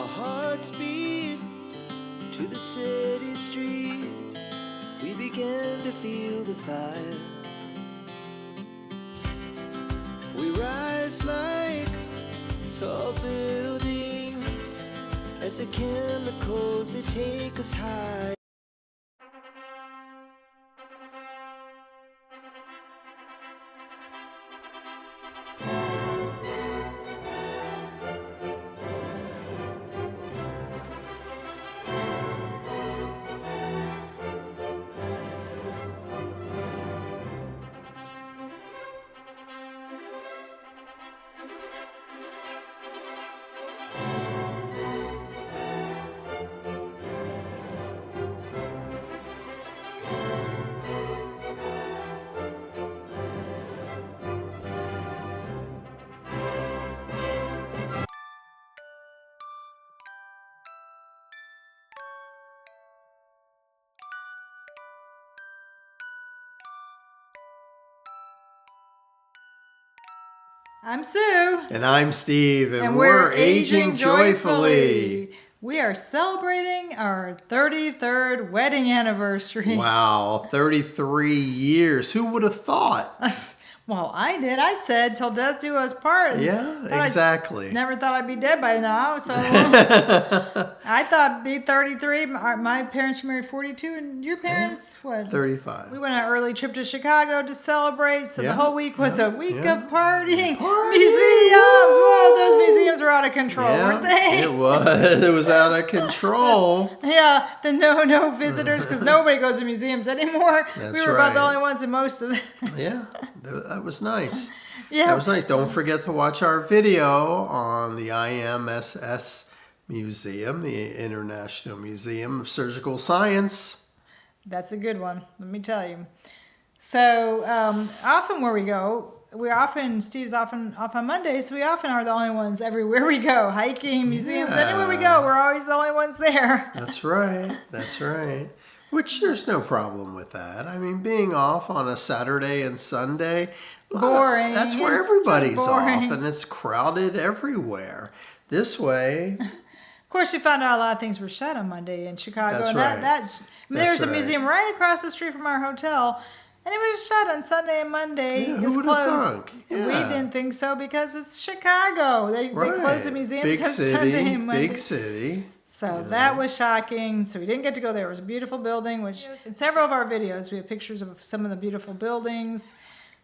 Our hearts beat to the city streets. We began to feel the fire. We rise like tall buildings as the chemicals, they take us high. I'm Sue. And I'm Steve, and we're aging joyfully. We are celebrating our 33rd wedding anniversary. Wow, 33 years. Who would have thought? Well, I did. I said, till death do us part. Yeah, exactly. Never thought I'd be dead by now. So I thought I'd be 33. My parents were married 42, and your parents, what? 35. We went on an early trip to Chicago to celebrate. So the whole week was a week of partying. Party! Museums. Whoa, those museums were out of control, weren't they? It was. It was out of control. Yeah, the no visitors, because nobody goes to museums anymore. That's we were about the right. only ones in most of them. Yeah, that was nice. Yeah. That was nice. Don't forget to watch our video on the IMSS Museum, the International Museum of Surgical Science. That's a good one, let me tell you. So often where we go, Steve's often off on Mondays, so we often are the only ones everywhere we go. Hiking, museums, anywhere we go, we're always the only ones there. That's right. That's right. Which there's no problem with that. I mean, being off on a Saturday and Sunday, boring. That's where everybody's Just off, boring. and it's crowded everywhere. This way, Of course, we found out a lot of things were shut on Monday in Chicago. That's and right. There's a right. museum right across the street from our hotel, and it was shut on Sunday and Monday. Yeah, It was who would've closed. thunk? And we Yeah. didn't think so because it's Chicago. They close the museums big on city, Sunday and Monday. big city. So that was shocking. So we didn't get to go there. It was a beautiful building, which in several of our videos, we have pictures of some of the beautiful buildings.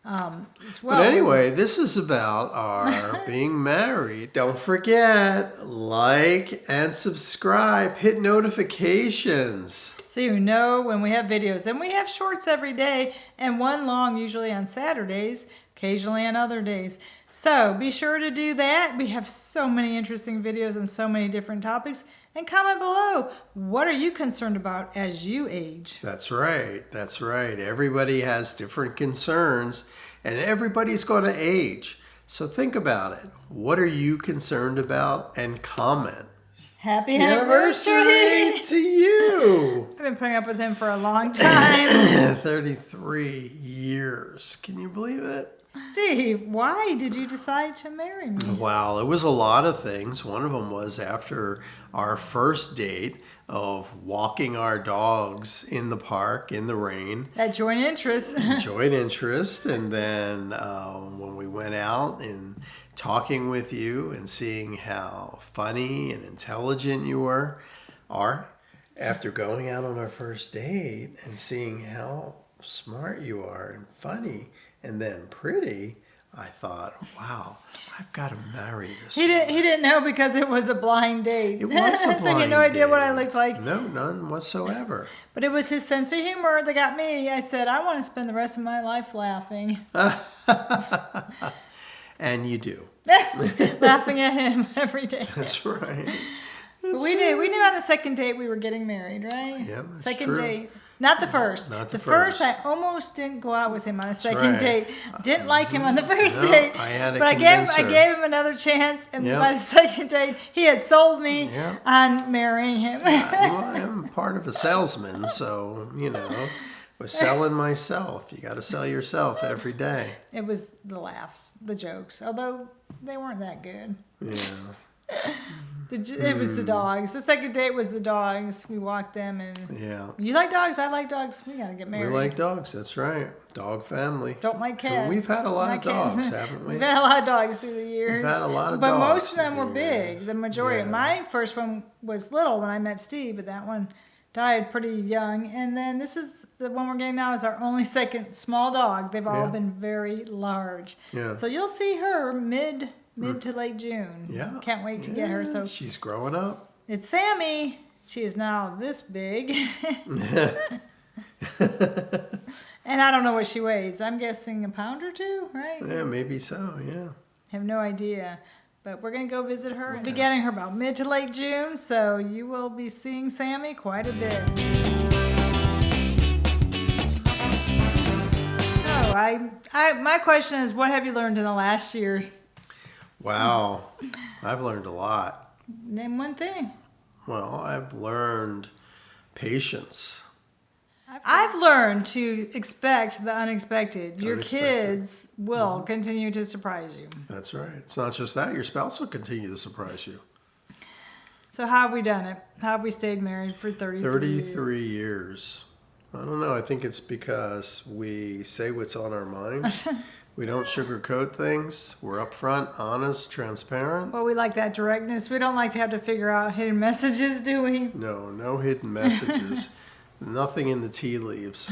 But anyway, this is about our being married. Don't forget, like and subscribe. Hit notifications. So you know when we have videos. And we have shorts every day, and one long usually on Saturdays, occasionally on other days. So be sure to do that. We have so many interesting videos and so many different topics. And comment below, what are you concerned about as you age? That's right. That's right. Everybody has different concerns, and everybody's going to age. So think about it. What are you concerned about? And comment. Happy anniversary to you. I've been putting up with him for a long time. 33 years. Can you believe it? Steve, why did you decide to marry me? Well, it was a lot of things. One of them was after our first date of walking our dogs in the park in the rain. That joint interest. Joint interest. And then when we went out and talking with you and seeing how funny and intelligent you are, after going out on our first date and seeing how smart you are and funny and then pretty, I thought, wow, I've got to marry this He didn't know because it was a blind date. It was a blind So he had no idea what I date. looked like. No, none whatsoever. But it was his sense of humor that got me. I said, I want to spend the rest of my life laughing. And you do. Laughing at him every day. That's right. But we knew on the second date we were getting married, right? Yeah, that's second true. date. Not the first. Not the first. first. I almost didn't go out with him on a second right. date. Didn't like him on the first No, date. I had to but I convince her. gave him another chance, and Yep. by the second date, he had sold me Yep. on marrying him. Well, I'm part of a salesman, so, I was selling myself. You got to sell yourself every day. It was the laughs, the jokes, although they weren't that good. Yeah. It was the dogs. The second date was the dogs. We walked them, and Yeah. you like dogs. I like dogs. We gotta get We married. like dogs. That's right. Dog family. Don't like cats. We've had a lot Not of cats. dogs, haven't we? We've had a lot of dogs through the years. We've had a lot of but dogs most of them through were the big. years. The majority. Yeah. My first one was little when I met Steve, but that one died pretty young. And then this is the one we're getting now is our only second small dog. They've all Yeah. been very large. Yeah. So you'll see her mid to late June. Yeah. Can't wait to get her. So she's growing up. it's Sammy. She is now this big. And I don't know what she weighs. I'm guessing a pound or two, right? Yeah, maybe so. Yeah. Have no idea. But we're going to go visit her. We'll be getting her about mid to late June, so you will be seeing Sammy quite a bit. So my question is, what have you learned in the last year? Wow. I've learned a lot. Name one thing. Well, I've learned patience. I've learned to expect the unexpected. Your Unexpected. kids will continue to surprise you. That's right. It's not just that. Your spouse will continue to surprise you. So how have we done it? How have we stayed married for 33 years? 33 years. I don't know. I think it's because we say what's on our mind. We don't sugarcoat things. We're upfront, honest, transparent. Well, we like that directness. We don't like to have to figure out hidden messages, do we? No hidden messages. Nothing in the tea leaves.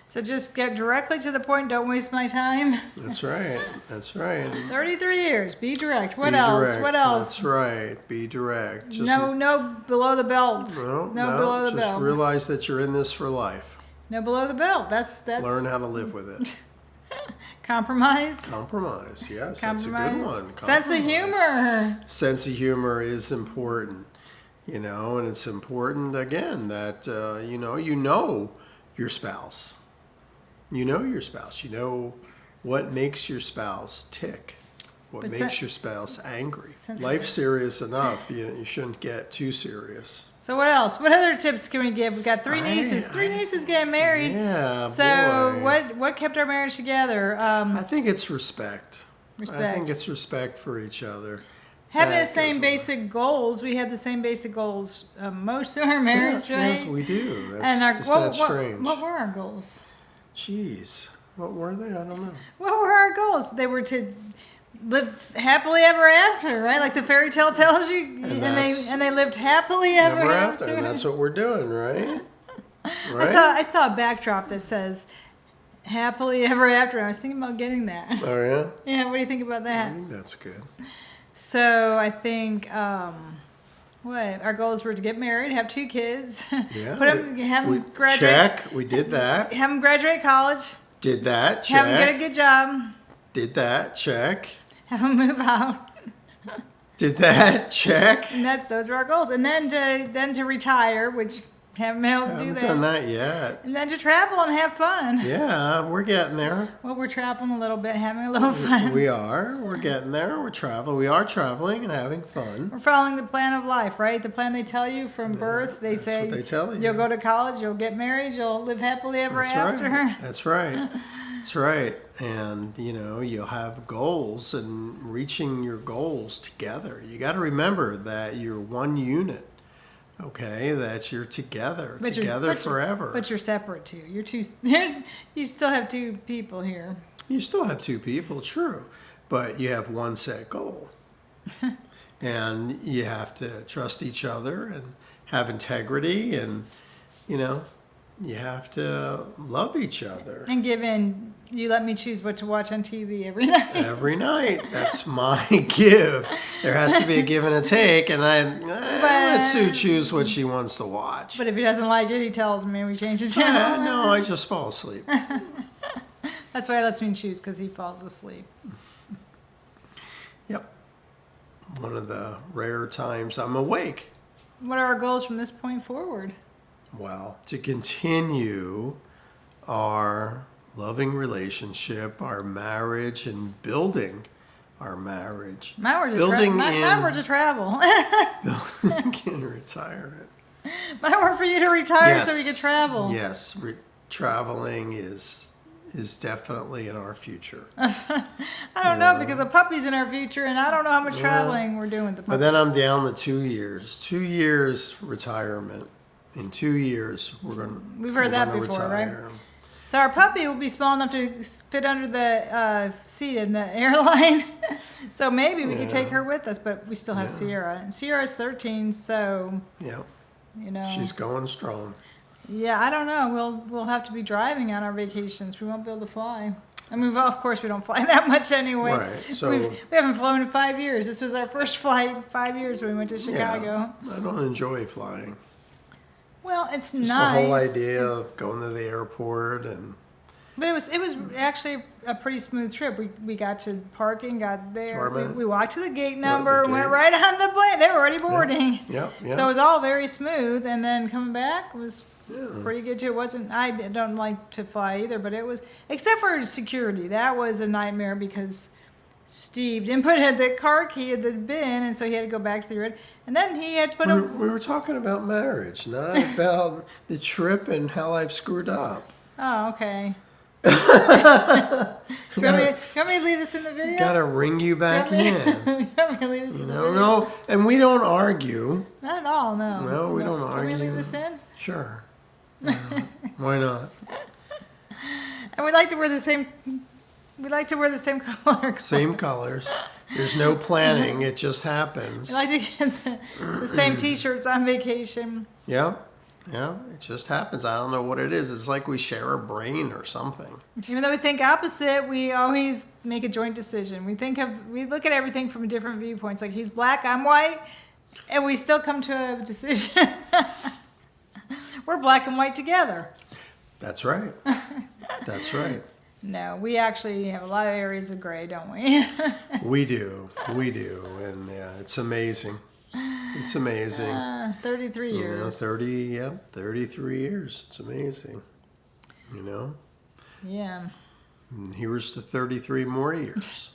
So just get directly to the point. Don't waste my time. That's right. That's right. 33 years. Be direct. What Be else? direct. What else? That's right. Be direct. Just No below the belt. No, below the just belt. realize that you're in this for life. No below the belt. That's Learn how to live with it. compromise. Compromise. Yes, Compromise. that's a good one. Sense of humor. Sense of humor is important, and it's important again that you know your spouse. You know your spouse. You know what makes your spouse tick. What But makes your spouse angry. Sense- Life's serious enough. You shouldn't get too serious. So what else? What other tips can we give? We've got three nieces. Three nieces getting married. Yeah, So boy. what kept our marriage together? I think it's respect. I Respect. think it's respect for each other. Having the That same goes basic goals. We had the same basic goals most of our marriage, Yeah, right? Yes, we do. That's, And our, it's not strange. what were our goals? Jeez, what were they? I don't know. What were our goals? They were to live happily ever after, right? Like the fairy tale tells you, and they lived happily ever after. And that's what we're doing, right? Right? I saw a backdrop that says happily ever after. I was thinking about getting that. Oh yeah. Yeah, what do you think about I that? think that's good. So I think what our goals were to get married, have 2 kids, Yeah. have them graduate, Check. We did that. have them graduate college, Did that. have them get a Check. good job, Did that. Check. have them move out. Did that. Check. And those were our goals. And then to retire, which haven't been able to do Haven't that. done that yet. And then to travel and have fun. Yeah, we're getting there. Well, we're traveling a little bit, having a little fun. We are. We're getting there. We are traveling and having fun. We're following the plan of life, right? The plan they tell you from birth. They that's say what they tell you. You'll go to college, you'll get married, you'll live happily ever That's after. right. That's right. That's right. And, you'll have goals and reaching your goals together. You got to remember that you're one unit, okay? That you're together forever. But you're separate too. You still have 2 people here. You still have 2 people, true. But you have one set goal. And you have to trust each other and have integrity and, you have to love each other. And you let me choose what to watch on TV every night. Every night. That's my give. There has to be a give and a take, and let Sue choose what she wants to watch. But if he doesn't like it, he tells me we change the channel. No, I just fall asleep. That's why he lets me choose, because he falls asleep. Yep. One of the rare times I'm awake. What are our goals from this point forward? Well, to continue our loving relationship, our marriage, and building our marriage. Mine were to travel. Building in retirement. Mine were for you to retire so we could travel. Yes, traveling is is definitely in our future. I don't know, because a puppy's in our future, and I don't know how much traveling we're doing with the puppy. But then I'm down to 2 years. 2 years retirement. In 2 years, We've heard that before, right? So our puppy will be small enough to fit under the seat in the airline. So maybe we could take her with us, but we still have Sierra. And Sierra's 13, so, Yeah. you know. She's going strong. Yeah, I don't know. We'll have to be driving on our vacations. We won't be able to fly. I mean, well, of course, we don't fly that much anyway. Right, so- we haven't flown in 5 years. This was our first flight in 5 years when we went to Chicago. Yeah, I don't enjoy flying. Well, it's Just nice. the whole idea of going to the airport and... But it was actually a pretty smooth trip. We got to parking, got there. We walked to the gate number, went right on the plane. They were already boarding. Yep. So it was all very smooth. And then coming back was pretty good too. It wasn't. I don't like to fly either, but it was, except for security. That was a nightmare because Steve didn't put the car key in the bin, and so he had to go back through it. And then he had to put We were talking about marriage, not about the trip and how I've screwed up. Oh, okay. You want me to leave this in the video? Gotta ring you back in. You want me to leave this in the video? No, and we don't argue. Not at all, no. No, we don't Want me to leave argue. this in? Sure. Why not? And we like to wear the same. We like to wear the same color. Same colors. There's no planning. It just happens. We like to get the same T-shirts on vacation. Yeah. Yeah. It just happens. I don't know what it is. It's like we share a brain or something. Even though we think opposite, we always make a joint decision. We look at everything from different viewpoints. Like, he's black, I'm white, and we still come to a decision. We're black and white together. That's right. That's right. No, we actually have a lot of areas of gray, don't we? We do. And yeah, it's amazing. It's amazing. 33 years. 33 years. It's amazing. You know? Yeah. And here's to 33 more years.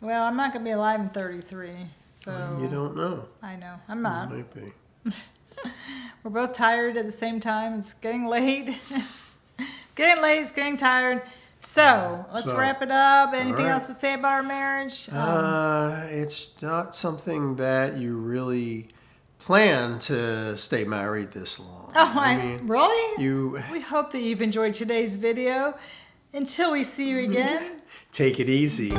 Well, I'm not going to be alive in 33. So You don't know. I know. I'm not. Might be. We're both tired at the same time. It's getting late. It's getting tired. So, let's wrap it up. Anything else to say about our marriage? It's not something that you really plan to stay married this long. Oh, really? We We hope that you've enjoyed today's video. Until we see you again. take it easy.